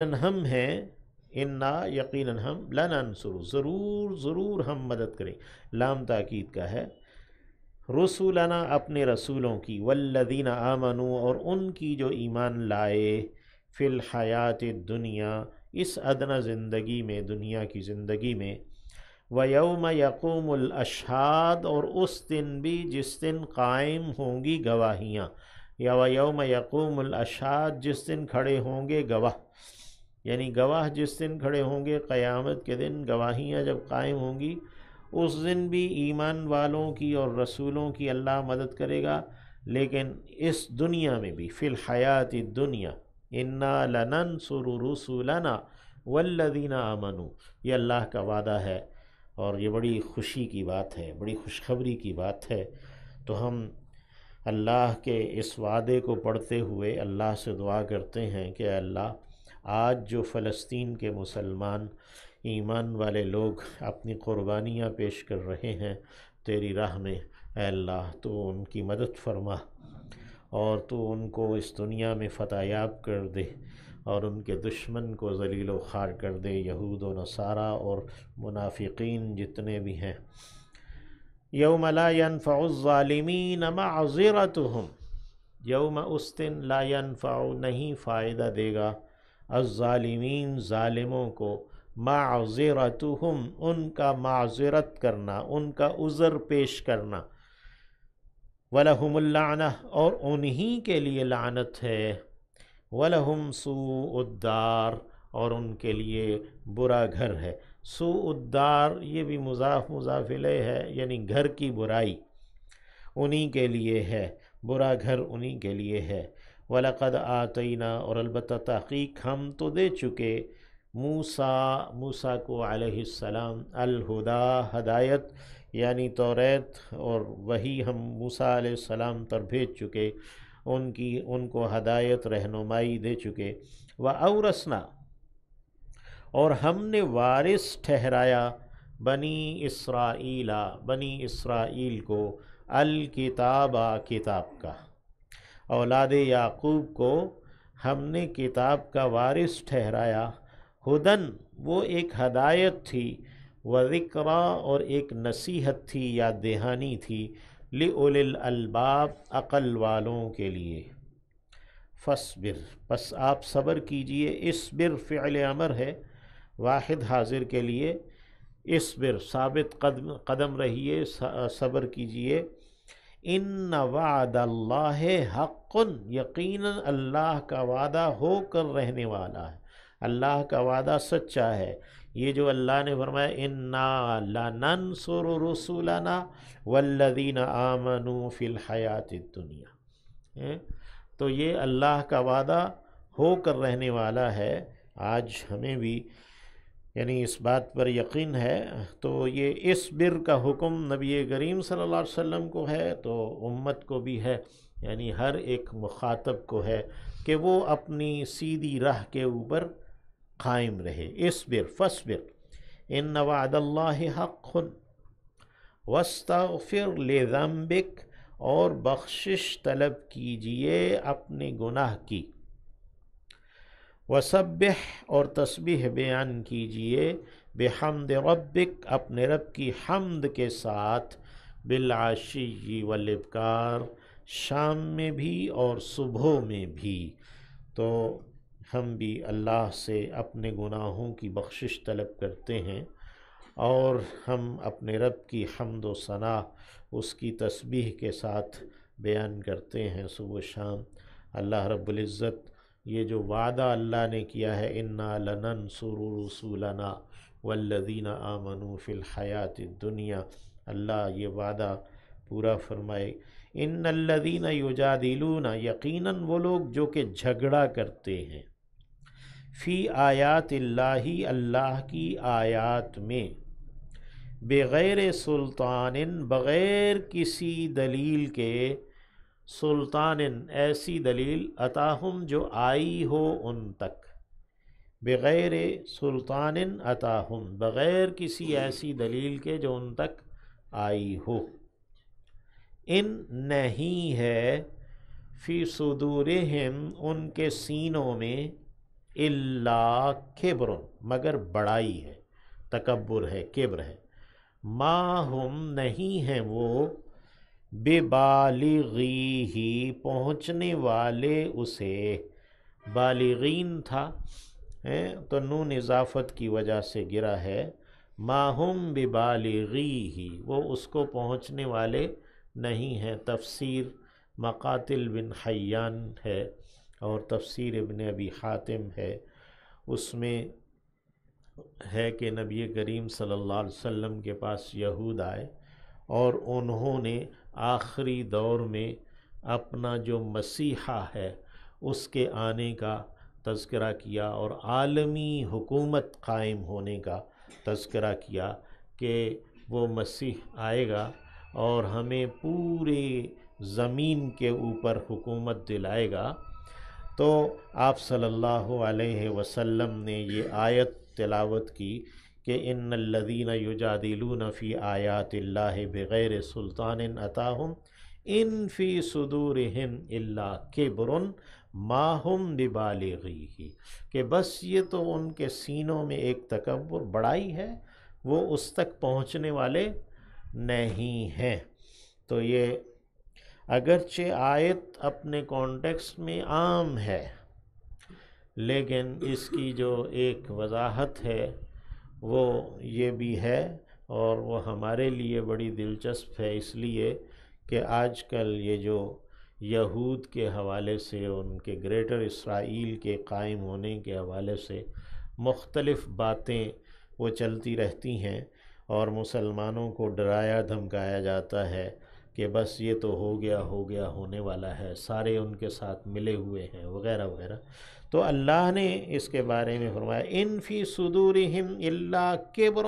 ہم ہیں، انا یقیناً ہم، لننصر ضرور ضرور ہم مدد کریں، لام تاکید کا ہے، رسولنا اپنے رسولوں کی، والذین آمنوا اور ان کی جو ایمان لائے، فی الحیات الدنیا اس ادنا زندگی میں، دنیا کی زندگی میں، وَيَوْمَ يَقُومُ الْأَشْهَادُ اور اس دن بھی جس دن قائم ہوں گی گواہیاں، یا وَيَوْمَ يَقُومُ الْأَشْهَادُ جس دن کھڑے ہوں گے گواہ، یعنی گواہ جس دن کھڑے ہوں گے قیامت کے دن، گواہیاں جب قائم ہوں گی، اس دن بھی ایمان والوں کی اور رسولوں کی اللہ مدد کرے گا، لیکن اس دنیا میں بھی، فی الحیات الدنیا، انا لننصر رسولنا والذین آمنوا، یہ اللہ کا وعدہ ہے، اور یہ بڑی خوشی کی بات ہے، بڑی خوشخبری کی بات ہے۔ تو ہم اللہ کے اس وعدے کو پڑھتے ہوئے اللہ سے دعا کرتے ہیں کہ اے اللہ، آج جو فلسطین کے مسلمان ایمان والے لوگ اپنی قربانیاں پیش کر رہے ہیں تیری راہ میں، اے اللہ تو ان کی مدد فرما، اور تو ان کو اس دنیا میں فتح یاب کر دے، اور ان کے دشمن کو ذلیل و خوار کر دے، یہود و نصارہ اور منافقین جتنے بھی ہیں۔ یوم لا ينفع الظالمین معذرتهم، یوم اس دن لا ينفع نہیں فائدہ دے گا، الظالمین ظالموں کو، معذرتهم ان کا معذرت کرنا، ان کا عذر پیش کرنا، وَلَهُمُ اللعنہ اور انہی کے لیے لعنت ہے، وَلَهُمْ سُوءُ الدار اور ان کے لیے برا گھر ہے۔ سوء الدار یہ بھی مضاف مضاف الیہ ہے، یعنی گھر کی برائی انہی کے لیے ہے، برا گھر انہی کے لیے ہے۔ وَلَقَدْ آتَيْنَا اور البتہ تحقیق ہم تو دے چکے، موسیٰ کو علیہ السلام، الہدا ہدایت، یعنی توریت اور وہی ہم موسیٰ علیہ السلام پر بھیج چکے، ان کو ہدایت رہنمائی دے چکے۔ وَأَوْرَثْنَا اور ہم نے وارث ٹھہرایا، بنی اسرائیل کو، الکتاب کتاب کا، اولاد یعقوب کو ہم نے کتاب کا وارث ٹھہرایا، ہدن وہ ایک ہدایت تھی، وذکریٰ اور ایک نصیحت تھی، یاد دہانی تھی، لِأُولِي الْأَلْبَابِ عقل والوں کے لیے۔ فَاصْبِرْ پس آپ صبر کیجئے، اصبر فعل امر ہے واحد حاضر کے لیے، اصبر ثابت قدم رہیے، صبر کیجئے، ان وعد اللہ حق یقیناً اللہ کا وعدہ ہو کر رہنے والا ہے، اللہ کا وعدہ سچا ہے۔ یہ جو اللہ نے فرمایا انا لننصر رسولنا والذین آمنوا فی الحیات الدنیا، تو یہ اللہ کا وعدہ ہو کر رہنے والا ہے۔ آج ہمیں بھی یعنی اس بات پر یقین ہے، تو یہ اصبر کا حکم نبی کریم صلی اللہ علیہ وسلم کو ہے، تو امت کو بھی ہے، یعنی ہر ایک مخاطب کو ہے کہ وہ اپنی سیدھی راہ کے اوپر قائم رہے۔ اصبر فاصبر ان وعد اللہ حق واستغفر لذنبک اور بخشش طلب کیجئے اپنے گناہ کی، وسبح اور تسبیح بیان کیجئے، بحمد ربک اپنے رب کی حمد کے ساتھ، بالعشی والابکار شام میں بھی اور صبحوں میں بھی۔ تو ہم بھی اللہ سے اپنے گناہوں کی بخشش طلب کرتے ہیں، اور ہم اپنے رب کی حمد و ثنا اس کی تسبیح کے ساتھ بیان کرتے ہیں صبح و شام۔ اللہ رب العزت یہ جو وعدہ اللہ نے کیا ہے، انا لننصر رسولنا والذین آمنوا فی الحیات الدنیا، اللہ یہ وعدہ پورا فرمائے۔ ان الذین یجادلون یقیناً وہ لوگ جو کہ جھگڑا کرتے ہیں، فی آیات اللہ اللہ کی آیات میں، بغیر سلطان بغیر کسی دلیل کے، سلطان ایسی دلیل، اتاہم جو آئی ہو ان تک، بغیر سلطان اتاہم بغیر کسی ایسی دلیل کے جو ان تک آئی ہو، ان نہیں ہے، فی صدورہم ان کے سینوں میں، الا کبر، مگر بڑائی ہے، تکبر ہے، کبر ہے، ما ہم نہیں ہیں وہ، ببالغی ہی پہنچنے والے اسے، بالغین تھا تو نون اضافت کی وجہ سے گرا ہے، ما ہم ببالغی ہی، وہ اس کو پہنچنے والے نہیں ہیں۔ تفسیر مقاتل بن حیان ہے اور تفسیر ابن ابی حاتم ہے، اس میں ہے کہ نبی کریم صلی اللہ علیہ وسلم کے پاس یہود آئے اور انہوں نے آخری دور میں اپنا جو مسیحا ہے اس کے آنے کا تذکرہ کیا اور عالمی حکومت قائم ہونے کا تذکرہ کیا کہ وہ مسیح آئے گا اور ہمیں پورے زمین کے اوپر حکومت دلائے گا۔ تو آپ صلی اللہ علیہ وسلم نے یہ آیت تلاوت کی کہ ان الذین یجادلون فی آیات اللہ بغیر سلطان اتاہم ان فی صدورہم الا کبر ما ہم ببالغیہ، کہ بس یہ تو ان کے سینوں میں ایک تکبر، بڑائی ہے، وہ اس تک پہنچنے والے نہیں ہیں۔ تو یہ اگرچہ آیت اپنے کانٹیکسٹ میں عام ہے، لیکن اس کی جو ایک وضاحت ہے وہ یہ بھی ہے، اور وہ ہمارے لیے بڑی دلچسپ ہے، اس لیے کہ آج کل یہ جو یہود کے حوالے سے، ان کے گریٹر اسرائیل کے قائم ہونے کے حوالے سے مختلف باتیں وہ چلتی رہتی ہیں، اور مسلمانوں کو ڈرایا دھمکایا جاتا ہے کہ بس یہ تو ہو گیا ہونے والا ہے، سارے ان کے ساتھ ملے ہوئے ہیں وغیرہ وغیرہ۔ تو اللہ نے اس کے بارے میں فرمایا ان فی صدورہم الا کبر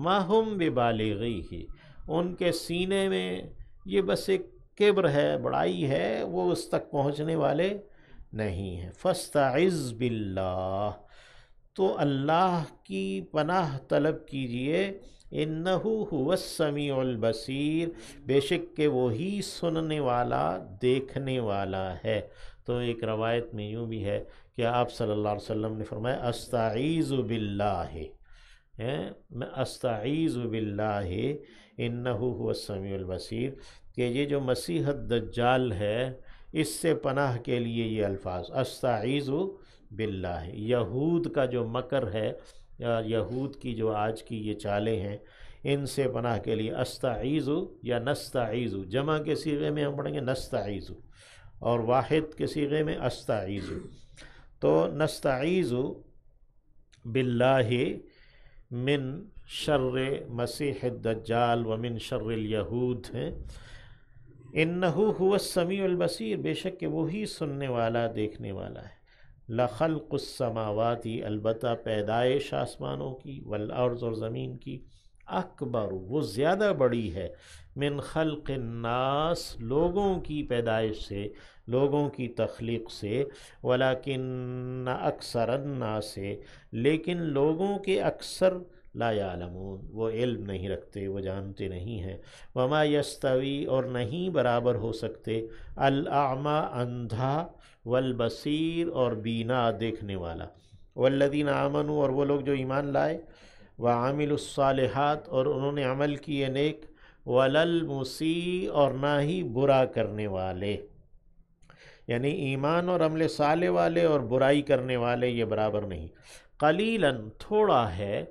ما ہم ببالغیہ، ان کے سینے میں یہ بس ایک کبر ہے، بڑائی ہے، وہ اس تک پہنچنے والے نہیں ہیں۔ فاستعذ باللہ، تو اللہ کی پناہ طلب کیجئے، انہ هو السمیع البصیر، بے شک کہ وہی سننے والا دیکھنے والا ہے۔ تو ایک روایت میں یوں بھی ہے کہ آپ صلی اللہ علیہ وسلم نے فرمایا استعیذ باللہ، میں استعیذ باللہ انہ هو السمیع البصیر، کہ یہ جو مسیح الدجال ہے اس سے پناہ کے لیے یہ الفاظ استعیذ باللہ۔ یہود کا جو مکر ہے، یا یہود کی جو آج کی یہ چالیں ہیں، ان سے پناہ کے لیے استعیذ یا نستعیذ، جمع کے صیغے میں ہم پڑھیں گے نستعیذ، اور واحد کے صیغے میں استعیذ۔ تو نستعیذ باللہ من شر مسیح الدجال ومن شر الیہود ہیں، انہ هو السمیع البصیر، بے شک کہ وہی سننے والا دیکھنے والا ہے۔ لخلق السماوات، البتہ پیدائش آسمانوں کی، والارض اور زمین کی، اکبر وہ زیادہ بڑی ہے، من خلق الناس لوگوں کی پیدائش سے، لوگوں کی تخلیق سے، ولیکن اکثر الناس، لیکن لوگوں کے اکثر لا یعلمون وہ علم نہیں رکھتے، وہ جانتے نہیں ہیں۔ وما یستوی اور نہیں برابر ہو سکتے، الاعمی اندھا، والبصیر اور بینا دیکھنے والا، والذین آمنوا اور وہ لوگ جو ایمان لائے، وعاملوا الصالحات اور انہوں نے عمل کیے نیک، وللمسیء اور نہ ہی برا کرنے والے، یعنی ایمان اور عمل صالح والے اور برائی کرنے والے یہ برابر نہیں۔ قلیلاً تھوڑا ہے،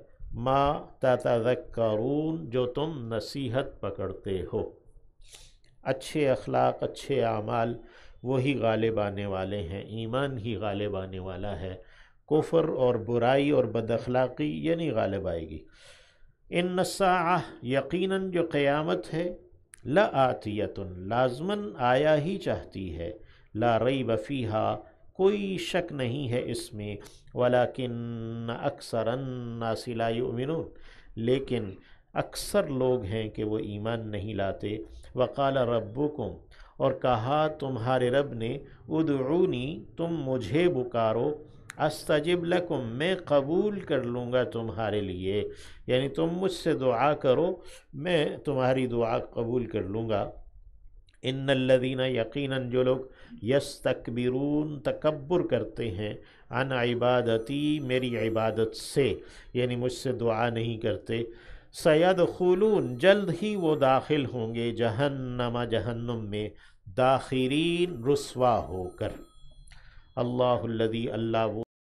ما تتذکرون جو تم نصیحت پکڑتے ہو۔ اچھے اخلاق، اچھے اعمال وہی غالب آنے والے ہیں، ایمان ہی غالب آنے والا ہے، کفر اور برائی اور بد اخلاقی یہ نہیں غالب آئے گی۔ ان الساعہ یقیناً جو قیامت ہے، لآتیۃ لازماً آیا ہی چاہتی ہے، لا ریب فیہا کوئی شک نہیں ہے اس میں، ولیکن اکثر الناس لا یؤمنون لیکن اکثر لوگ ہیں کہ وہ ایمان نہیں لاتے۔ وقال ربکم اور کہا تمہارے رب نے، ادعونی تم مجھے پکارو، استجب لکم میں قبول کر لوں گا تمہارے لیے، یعنی تم مجھ سے دعا کرو میں تمہاری دعا قبول کر لوں گا۔ ان الذین یقیناً جو لوگ یستکبرون تکبر کرتے ہیں عن عبادتی میری عبادت سے، یعنی مجھ سے دعا نہیں کرتے، سیدخلون جلد ہی وہ داخل ہوں گے جہنم جہنم میں، داخرین رسوا ہو کر۔ اللہ الذی اللہ وہ